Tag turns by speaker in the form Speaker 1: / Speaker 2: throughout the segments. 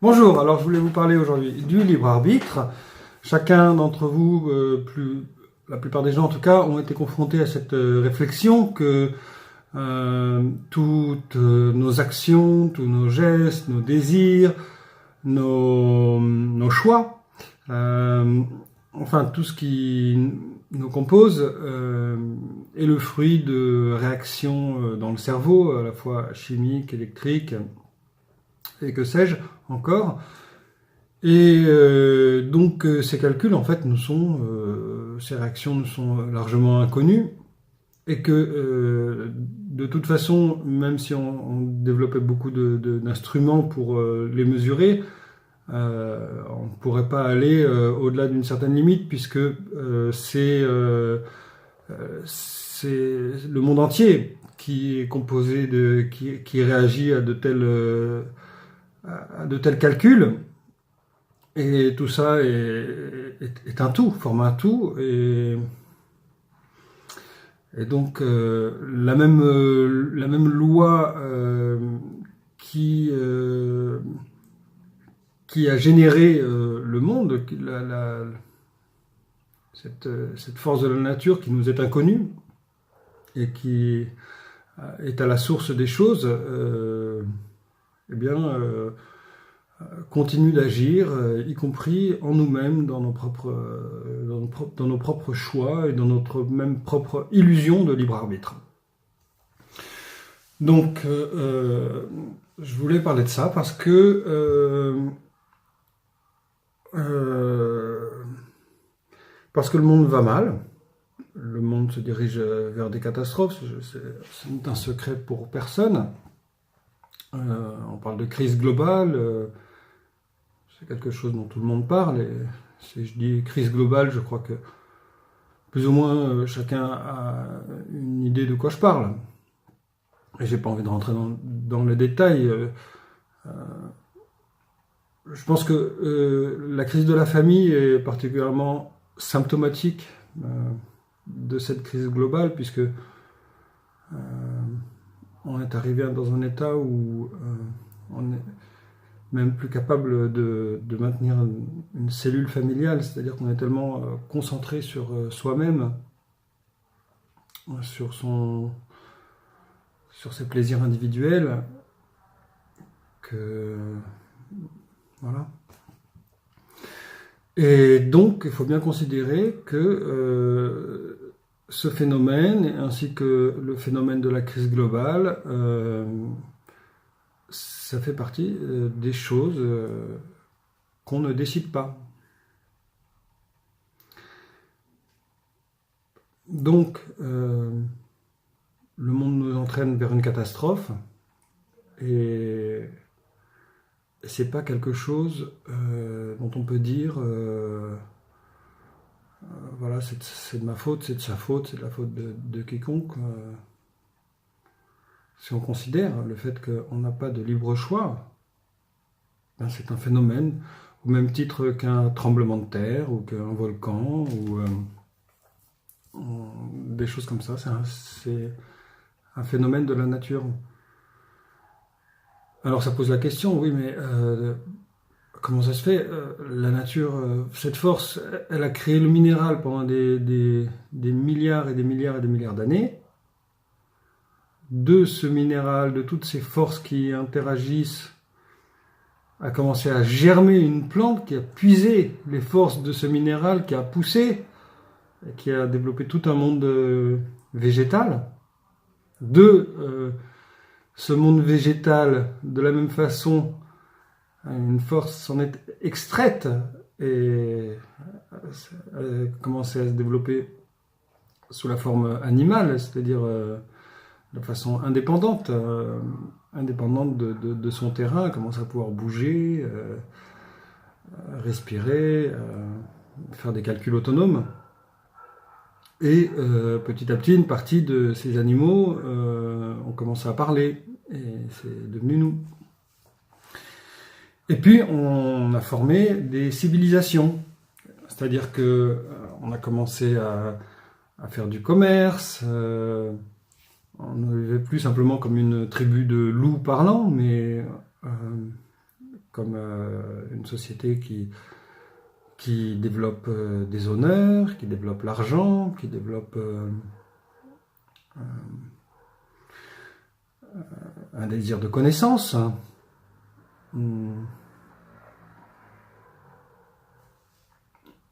Speaker 1: Bonjour, alors je voulais vous parler aujourd'hui du libre arbitre. Chacun d'entre vous, la plupart des gens en tout cas, ont été confrontés à cette réflexion que toutes nos actions, tous nos gestes, nos désirs, nos choix, enfin tout ce qui nous compose est le fruit de réactions dans le cerveau, à la fois chimiques, électriques, et que sais-je encore. Et donc ces calculs en fait ces réactions nous sont largement inconnues, et que de toute façon, même si on développait beaucoup d'instruments pour les mesurer, on ne pourrait pas aller au-delà d'une certaine limite, puisque c'est le monde entier qui est composé qui réagit à de tels calculs, et tout ça est un tout, forme un tout, et donc la même loi qui a généré le monde, cette force de la nature qui nous est inconnue et qui est à la source des choses, continue d'agir, y compris en nous-mêmes, dans nos propres choix et dans notre même propre illusion de libre arbitre. Donc, je voulais parler de ça parce que le monde va mal, le monde se dirige vers des catastrophes, c'est un secret pour personne. On parle de crise globale, c'est quelque chose dont tout le monde parle, et si je dis crise globale, je crois que plus ou moins chacun a une idée de quoi je parle. Et j'ai pas envie de rentrer dans les détails. Je pense que la crise de la famille est particulièrement symptomatique de cette crise globale, puisque on est arrivé dans un état où on est même plus capable de maintenir une cellule familiale, c'est-à-dire qu'on est tellement concentré sur soi-même, sur ses plaisirs individuels, que voilà. Et donc, il faut bien considérer que ce phénomène, ainsi que le phénomène de la crise globale, ça fait partie des choses qu'on ne décide pas. Donc, le monde nous entraîne vers une catastrophe, et c'est pas quelque chose dont on peut dire voilà, c'est de ma faute, c'est de sa faute, c'est de la faute de quiconque. Si on considère le fait qu'on n'a pas de libre choix, ben c'est un phénomène au même titre qu'un tremblement de terre ou qu'un volcan ou des choses comme ça. C'est un phénomène de la nature. Alors ça pose la question, oui, mais comment ça se fait? La nature, cette force, elle a créé le minéral pendant des milliards et des milliards et des milliards d'années. De ce minéral, de toutes ces forces qui interagissent, a commencé à germer une plante qui a puisé les forces de ce minéral, qui a poussé, qui a développé tout un monde végétal. Ce monde végétal, de la même façon, une force s'en est extraite et a commencé à se développer sous la forme animale, c'est-à-dire de façon indépendante, de son terrain, commence à pouvoir bouger, respirer, faire des calculs autonomes. Et petit à petit, une partie de ces animaux ont commencé à parler, et c'est devenu nous. Et puis, on a formé des civilisations, c'est-à-dire qu'on a commencé à faire du commerce. On ne vivait plus simplement comme une tribu de loups parlants, mais comme une société qui développe des honneurs, qui développe l'argent, qui développe un désir de connaissance.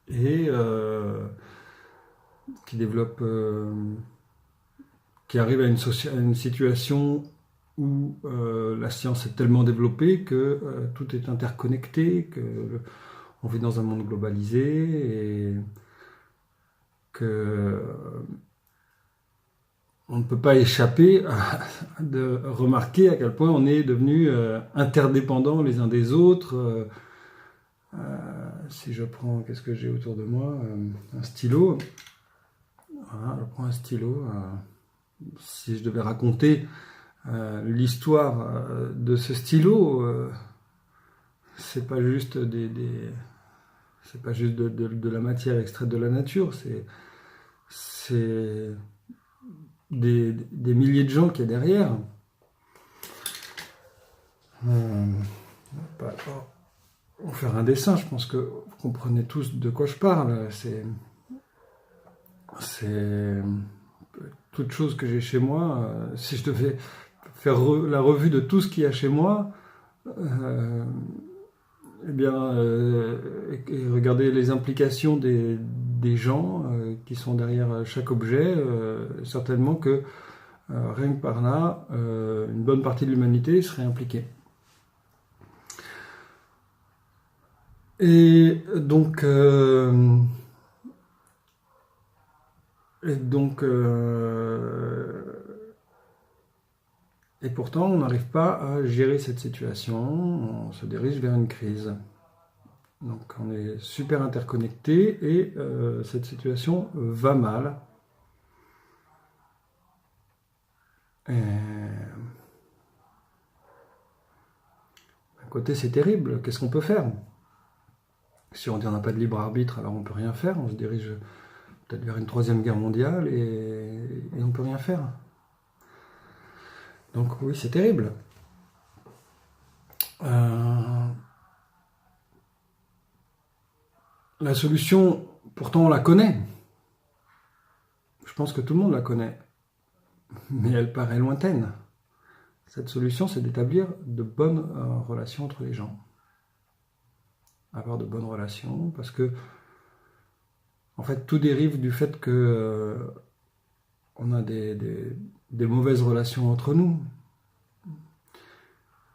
Speaker 1: Et qui développe, qui arrive à une situation où la science est tellement développée que tout est interconnecté, que on vit dans un monde globalisé et que on ne peut pas échapper de remarquer à quel point on est devenus interdépendants les uns des autres. Si je prends, qu'est-ce que j'ai autour de moi, un stylo. Voilà, je prends un stylo. Si je devais raconter l'histoire de ce stylo, c'est pas juste c'est pas juste de la matière extraite de la nature, c'est des milliers de gens qu'il y a derrière. On va faire un dessin, je pense que vous comprenez tous de quoi je parle. C'est toute chose que j'ai chez moi. Si je devais faire la revue de tout ce qu'il y a chez moi, eh bien, et regarder les implications des gens qui sont derrière chaque objet, certainement que rien que par là, une bonne partie de l'humanité serait impliquée. Et donc, et pourtant, on n'arrive pas à gérer cette situation, on se dirige vers une crise. Donc on est super interconnectés et cette situation va mal. Et d'un côté, c'est terrible, qu'est-ce qu'on peut faire? Si on dit on n'a pas de libre arbitre, alors on peut rien faire, on se dirige peut-être vers une troisième guerre mondiale et on peut rien faire. Donc oui, c'est terrible. La solution, pourtant on la connaît. Je pense que tout le monde la connaît. Mais elle paraît lointaine. Cette solution, c'est d'établir de bonnes relations entre les gens. Avoir de bonnes relations, parce que en fait, tout dérive du fait que on a des mauvaises relations entre nous.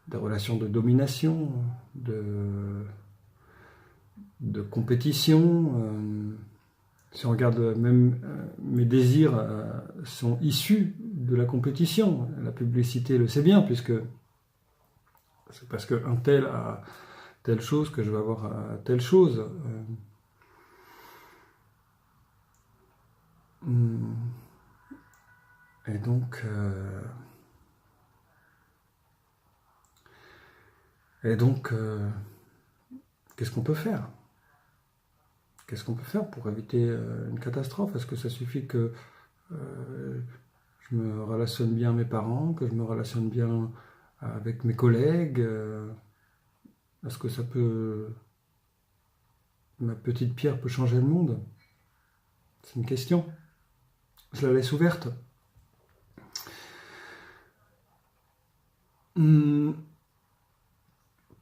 Speaker 1: Des relations de domination, de compétition. Si on regarde, même mes désirs sont issus de la compétition. La publicité le sait bien, puisque c'est parce qu'un tel a telle chose que je vais avoir telle chose. Et donc, qu'est-ce qu'on peut faire? Qu'est-ce qu'on peut faire pour éviter une catastrophe? Est-ce que ça suffit que je me relationne bien avec mes parents, que je me relationne bien avec mes collègues? Est-ce que ma petite pierre peut changer le monde? C'est une question. Je la laisse ouverte.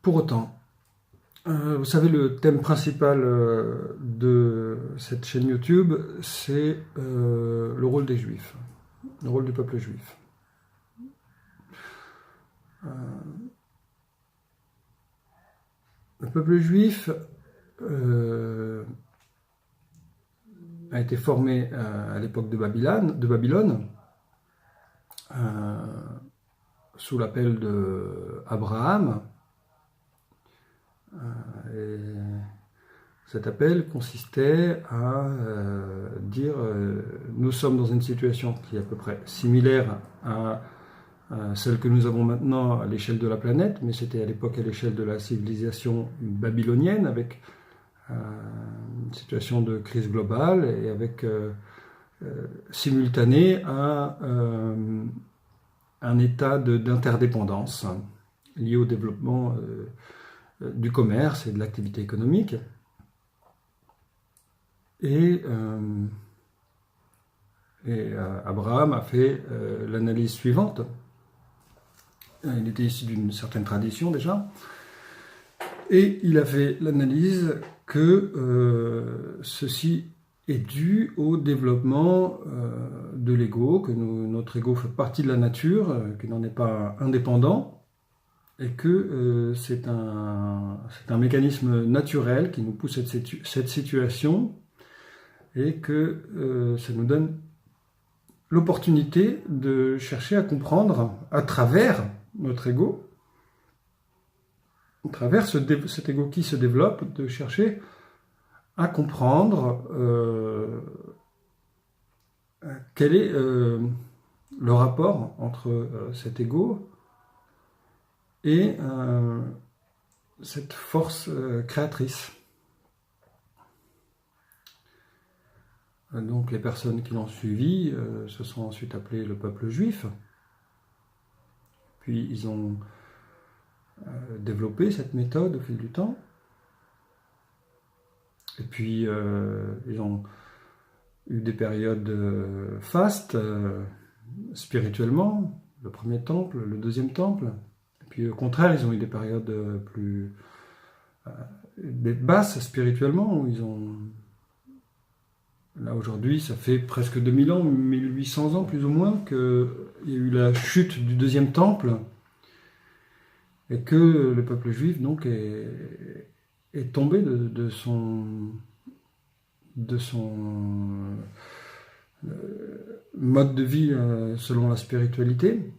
Speaker 1: Pour autant, vous savez, le thème principal de cette chaîne YouTube, c'est le rôle des Juifs, le rôle du peuple juif. Le peuple juif a été formé à l'époque de Babylone, sous l'appel d'Abraham. Et cet appel consistait à dire nous sommes dans une situation qui est à peu près similaire à celle que nous avons maintenant à l'échelle de la planète, mais c'était à l'époque à l'échelle de la civilisation babylonienne, avec une situation de crise globale et avec simultané à un état d'interdépendance lié au développement du commerce et de l'activité économique. Et Abraham a fait l'analyse suivante. Il était issu d'une certaine tradition déjà. Et il a fait l'analyse que ceci est dû au développement de l'ego, que notre ego fait partie de la nature, qu'il n'en est pas indépendant, et que c'est un mécanisme naturel qui nous pousse à cette situation, et que ça nous donne l'opportunité de chercher à comprendre à travers notre ego, à travers cet ego qui se développe, de chercher à comprendre quel est le rapport entre cet ego et cette force créatrice. Donc les personnes qui l'ont suivi se sont ensuite appelées le peuple juif. Puis ils ont développé cette méthode au fil du temps. Et puis ils ont eu des périodes fastes spirituellement, le premier temple, le deuxième temple. Et puis au contraire, ils ont eu des périodes plus basses spirituellement, où ils ont... Là aujourd'hui, ça fait presque 2000 ans, 1800 ans plus ou moins, qu'il y a eu la chute du deuxième temple, et que le peuple juif donc est tombé de son mode de vie selon la spiritualité,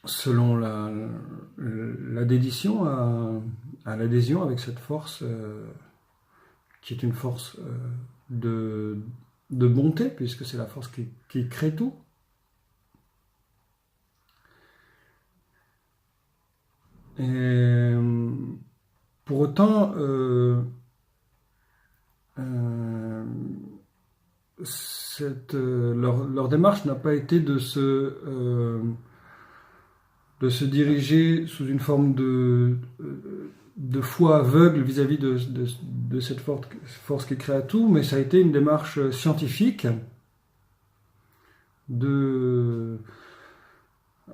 Speaker 1: selon la dédition à l'adhésion avec cette force qui est une force de bonté, puisque c'est la force qui crée tout. Et pour autant, leur démarche n'a pas été de se diriger sous une forme de foi aveugle vis-à-vis de cette force qui crée tout, mais ça a été une démarche scientifique,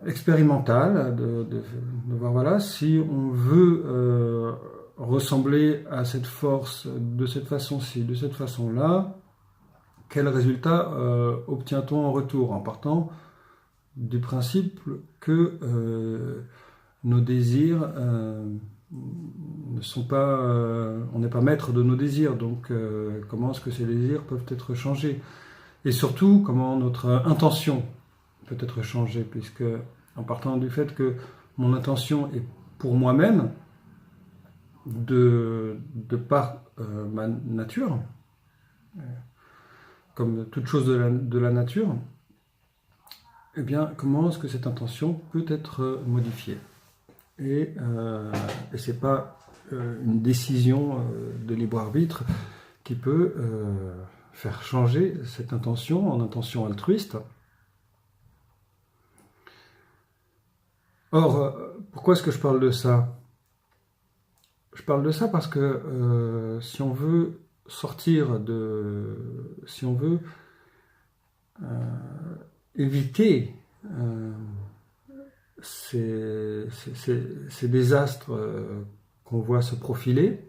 Speaker 1: expérimentale, de voir, voilà, si on veut ressembler à cette force de cette façon-ci, de cette façon-là, quel résultat obtient-on en retour, en partant du principe que nos désirs ne sont pas... on n'est pas maître de nos désirs, donc comment est-ce que ces désirs peuvent être changés? Et surtout, comment notre intention peut être changée, puisque en partant du fait que mon intention est pour moi-même, de par ma nature, comme toute chose de la nature, eh bien, comment est-ce que cette intention peut être modifiée? Et c'est pas une décision de libre arbitre qui peut faire changer cette intention en intention altruiste. Or, pourquoi est-ce que je parle de ça? Je parle de ça parce que si on veut sortir si on veut éviter ces désastres qu'on voit se profiler,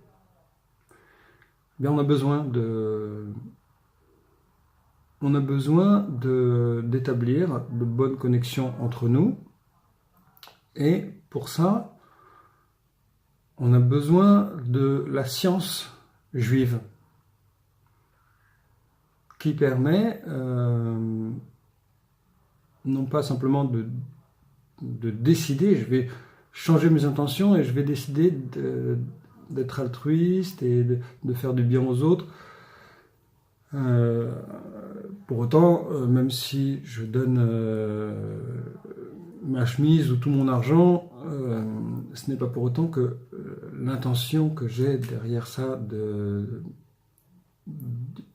Speaker 1: eh bien on a besoin d'établir de bonnes connexions entre nous, et pour ça on a besoin de la science juive qui permet non pas simplement de décider, je vais changer mes intentions et je vais décider d'être altruiste et de faire du bien aux autres. Pour autant, même si je donne ma chemise ou tout mon argent, ce n'est pas pour autant que l'intention que j'ai derrière ça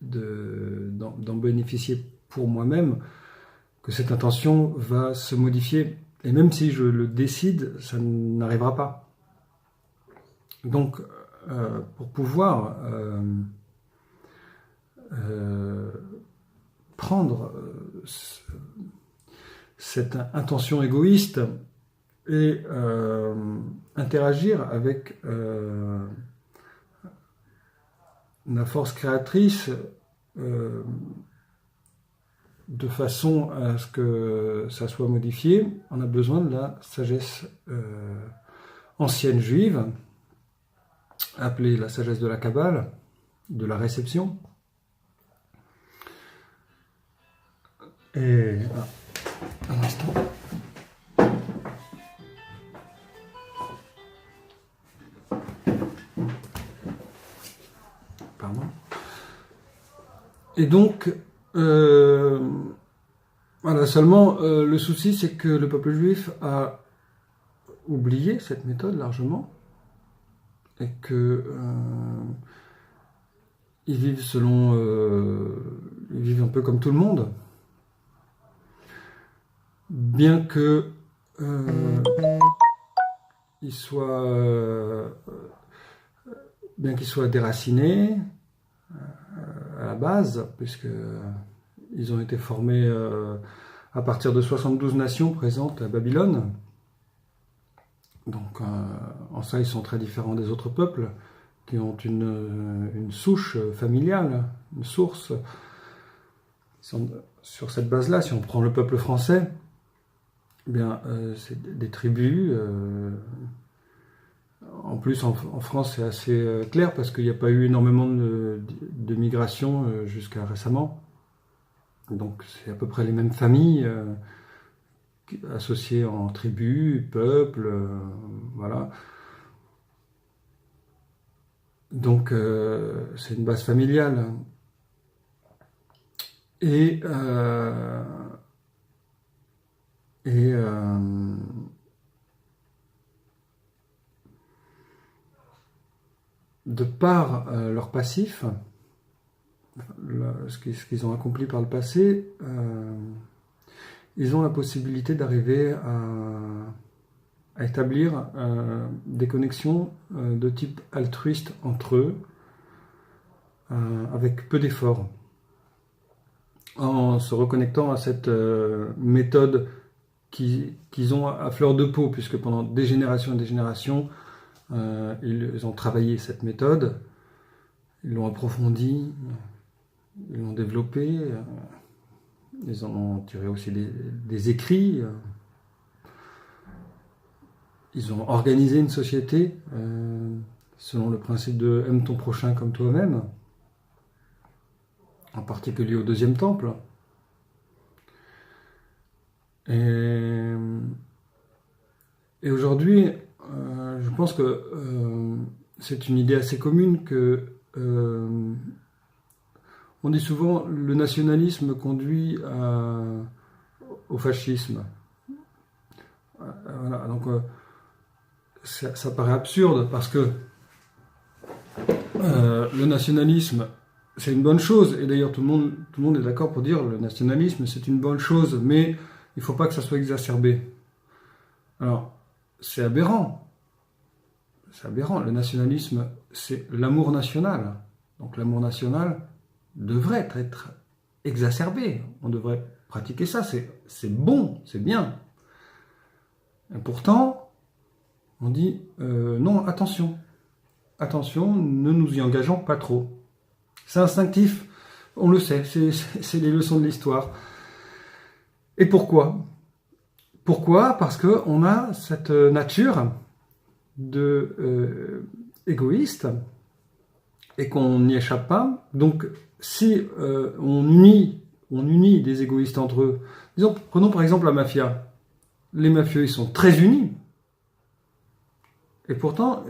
Speaker 1: d'en bénéficier pour moi-même, que cette intention va se modifier. Et même si je le décide, ça n'arrivera pas. Donc, pour pouvoir prendre cette intention égoïste et interagir avec la force créatrice de façon à ce que ça soit modifié, on a besoin de la sagesse ancienne juive, appelée la sagesse de la Kabbale, de la réception. Et un instant. Pardon. Et donc, voilà, seulement le souci, c'est que le peuple juif a oublié cette méthode largement, et que ils vivent ils vivent un peu comme tout le monde, bien que ils soient déracinés à la base, puisque ils ont été formés à partir de 72 nations présentes à Babylone. Donc en ça, ils sont très différents des autres peuples qui ont une souche familiale, une source. Sur cette base-là, si on prend le peuple français, eh bien, c'est des tribus. En plus, en France, c'est assez clair parce qu'il n'y a pas eu énormément de migration jusqu'à récemment. Donc, c'est à peu près les mêmes familles associées en tribus, peuples, voilà. Donc, c'est une base familiale. Et de par leur passif, ce qu'ils ont accompli par le passé, ils ont la possibilité d'arriver à établir des connexions de type altruiste entre eux, avec peu d'efforts, en se reconnectant à cette méthode qu'ils ont à fleur de peau, puisque pendant des générations et des générations, ils ont travaillé cette méthode, ils l'ont approfondie, ils l'ont développée, ils en ont tiré aussi des écrits, ils ont organisé une société selon le principe de « aime ton prochain comme toi-même », en particulier au deuxième temple. Et aujourd'hui, je pense que c'est une idée assez commune que on dit souvent le nationalisme conduit au fascisme. Voilà, donc ça paraît absurde parce que le nationalisme c'est une bonne chose, et d'ailleurs tout le monde est d'accord pour dire que le nationalisme c'est une bonne chose, mais il ne faut pas que ça soit exacerbé. Alors, c'est aberrant. C'est aberrant. Le nationalisme, c'est l'amour national. Donc l'amour national devrait être exacerbé. On devrait pratiquer ça. C'est bon, c'est bien. Et pourtant, on dit non, attention. Attention, ne nous y engageons pas trop. C'est instinctif, on le sait, c'est les leçons de l'histoire. Et pourquoi ? Pourquoi ? Parce qu'on a cette nature de égoïste et qu'on n'y échappe pas. Donc, si on unit des égoïstes entre eux, disons, prenons par exemple la mafia. Les mafieux, ils sont très unis. Et pourtant,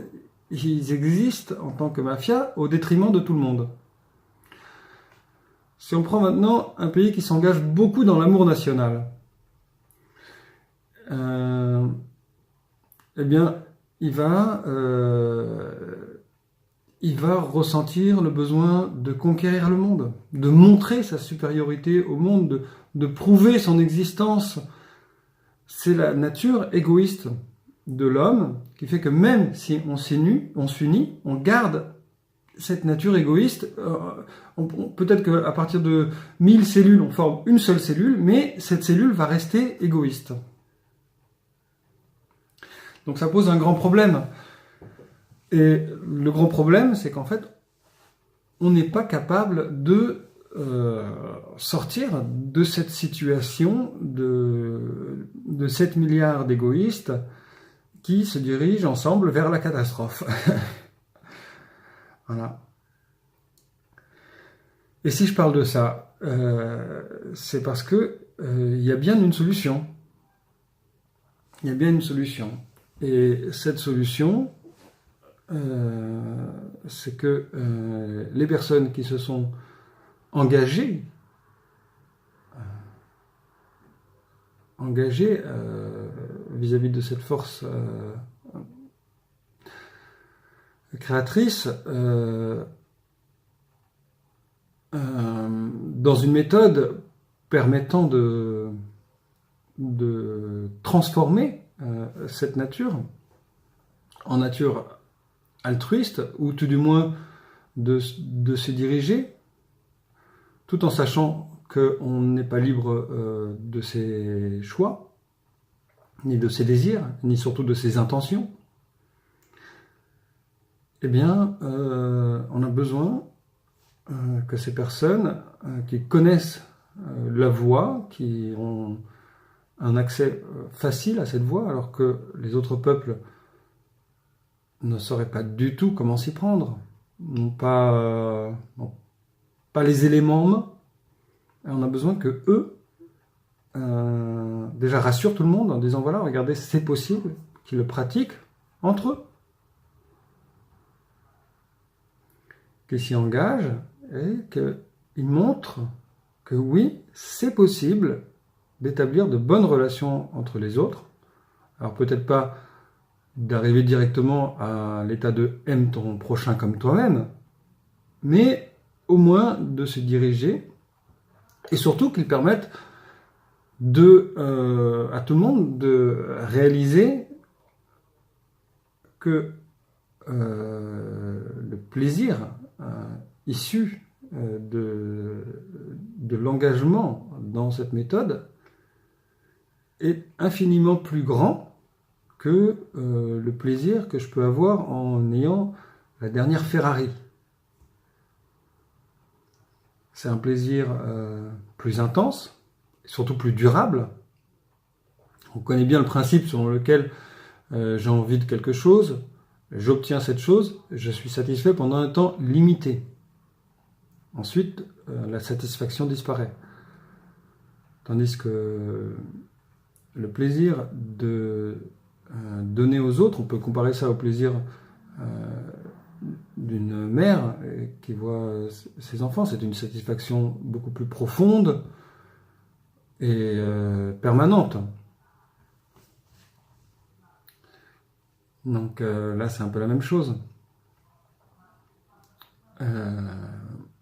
Speaker 1: ils existent en tant que mafia au détriment de tout le monde. Si on prend maintenant un pays qui s'engage beaucoup dans l'amour national, eh bien, il va ressentir le besoin de conquérir le monde, de montrer sa supériorité au monde, de prouver son existence. C'est la nature égoïste de l'homme qui fait que même si on s'unit, on garde cette nature égoïste. Peut-être qu'à partir de 1000 cellules, on forme une seule cellule, mais cette cellule va rester égoïste. Donc ça pose un grand problème. Et le grand problème, c'est qu'en fait, on n'est pas capable de sortir de cette situation de 7 milliards d'égoïstes qui se dirigent ensemble vers la catastrophe. Voilà. Et si je parle de ça, c'est parce que il y a bien une solution. Il y a bien une solution. Et cette solution, c'est que les personnes qui se sont engagées vis-à-vis de cette force créatrice, dans une méthode permettant de transformer cette nature en nature altruiste, ou tout du moins de se diriger, tout en sachant qu'on n'est pas libre de ses choix, ni de ses désirs, ni surtout de ses intentions. Eh bien, on a besoin que ces personnes qui connaissent la voie, qui ont un accès facile à cette voie, alors que les autres peuples ne sauraient pas du tout comment s'y prendre, n'ont pas les éléments en main. Et on a besoin que eux déjà rassurent tout le monde en disant voilà, regardez, c'est possible, qu'ils le pratiquent entre eux, qu'ils s'y engagent et qu'ils montrent que oui, c'est possible d'établir de bonnes relations entre les autres. Alors peut-être pas d'arriver directement à l'état de « aime ton prochain comme toi-même », mais au moins de se diriger, et surtout qu'ils permettent à tout le monde de réaliser que le plaisir issu de l'engagement dans cette méthode est infiniment plus grand que le plaisir que je peux avoir en ayant la dernière Ferrari. C'est un plaisir plus intense, surtout plus durable. On connaît bien le principe selon lequel j'ai envie de quelque chose, j'obtiens cette chose, je suis satisfait pendant un temps limité. Ensuite, la satisfaction disparaît. Tandis que le plaisir de donner aux autres, on peut comparer ça au plaisir d'une mère qui voit ses enfants, c'est une satisfaction beaucoup plus profonde et permanente. Donc là, c'est un peu la même chose,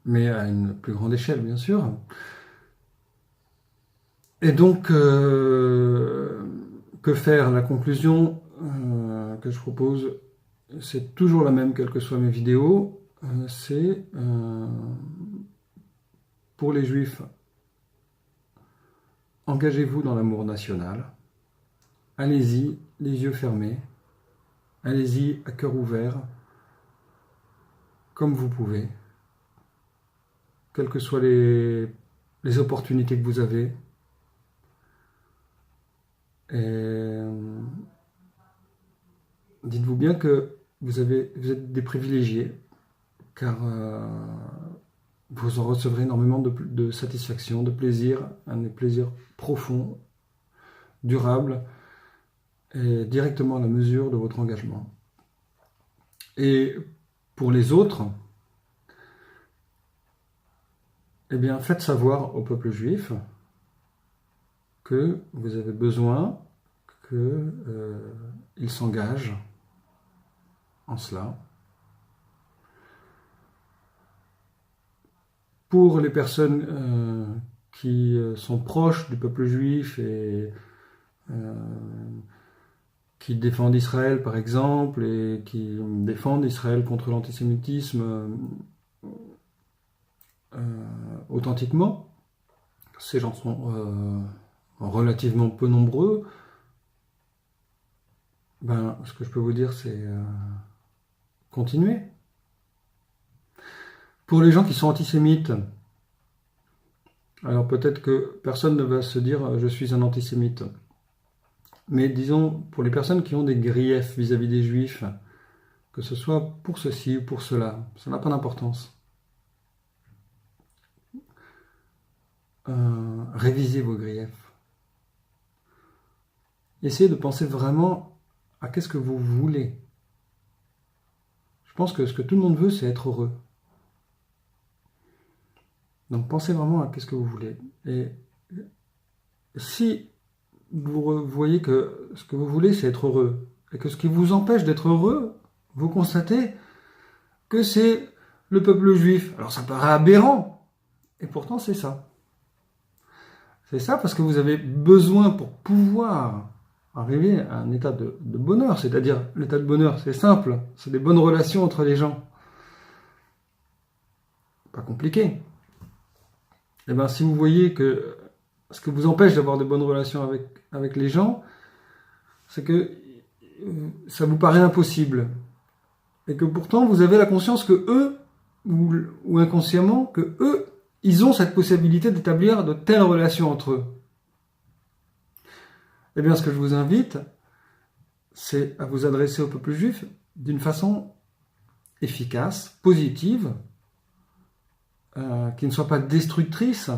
Speaker 1: mais à une plus grande échelle, bien sûr. Et donc, que faire? La conclusion que je propose, c'est toujours la même, quelles que soient mes vidéos. C'est pour les Juifs, engagez-vous dans l'amour national. Allez-y, les yeux fermés. Allez-y à cœur ouvert, comme vous pouvez. Quelles que soient les opportunités que vous avez. Et dites-vous bien que vous êtes des privilégiés, car vous en recevrez énormément de satisfaction, de plaisir, un plaisir profond, durable, et directement à la mesure de votre engagement. Et pour les autres, eh bien, faites savoir au peuple juif que vous avez besoin qu'il s'engage en cela. Pour les personnes qui sont proches du peuple juif et qui défendent Israël, par exemple, et qui défendent Israël contre l'antisémitisme authentiquement. Ces gens sont relativement peu nombreux. Ben, ce que je peux vous dire, c'est continuer. Pour les gens qui sont antisémites, alors peut-être que personne ne va se dire je suis un antisémite. Mais disons, pour les personnes qui ont des griefs vis-à-vis des juifs, que ce soit pour ceci ou pour cela, ça n'a pas d'importance. Révisez vos griefs. Essayez de penser vraiment à qu'est-ce que vous voulez. Je pense que ce que tout le monde veut, c'est être heureux. Donc pensez vraiment à qu'est-ce que vous voulez. Et si vous voyez que ce que vous voulez, c'est être heureux, et que ce qui vous empêche d'être heureux, vous constatez que c'est le peuple juif. Alors ça paraît aberrant, et pourtant c'est ça. C'est ça parce que vous avez besoin pour pouvoir arriver à un état de bonheur. C'est-à-dire, l'état de bonheur, c'est simple, c'est des bonnes relations entre les gens. Pas compliqué. Et bien si vous voyez que ce que vous empêche d'avoir de bonnes relations avec les gens, c'est que ça vous paraît impossible. Et que pourtant, vous avez la conscience que eux, ou inconsciemment, que eux, ils ont cette possibilité d'établir de telles relations entre eux. Eh bien, ce que je vous invite, c'est à vous adresser au peuple juif d'une façon efficace, positive, qui ne soit pas destructrice,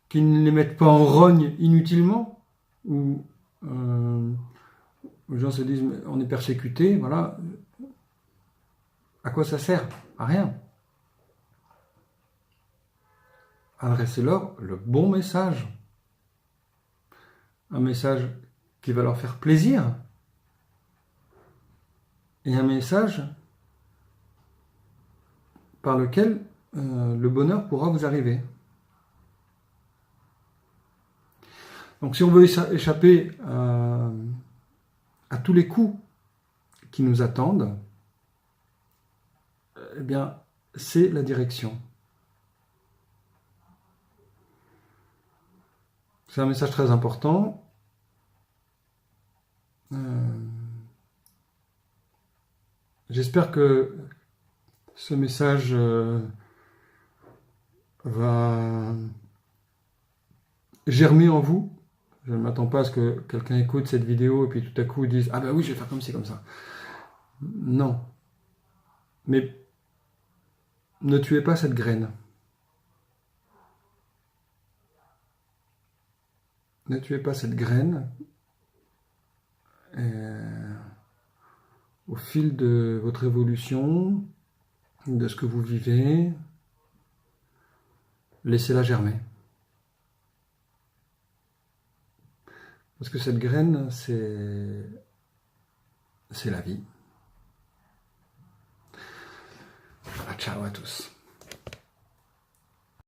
Speaker 1: qui ne les mette pas en rogne inutilement, où les gens se disent on est persécuté, voilà. À quoi ça sert? À rien. Adressez-leur le bon message. Un message qui va leur faire plaisir. Et un message par lequel le bonheur pourra vous arriver. Donc si on veut échapper à tous les coups qui nous attendent, eh bien, c'est la direction. C'est un message très important. J'espère que ce message va germer en vous. Je ne m'attends pas à ce que quelqu'un écoute cette vidéo et puis tout à coup dise « Ah ben oui, je vais faire comme ci, comme ça ». Non. Mais ne tuez pas cette graine. Ne tuez pas cette graine. Au fil de votre évolution, de ce que vous vivez, laissez-la germer. Parce que cette graine, c'est la vie. Voilà, ciao à tous.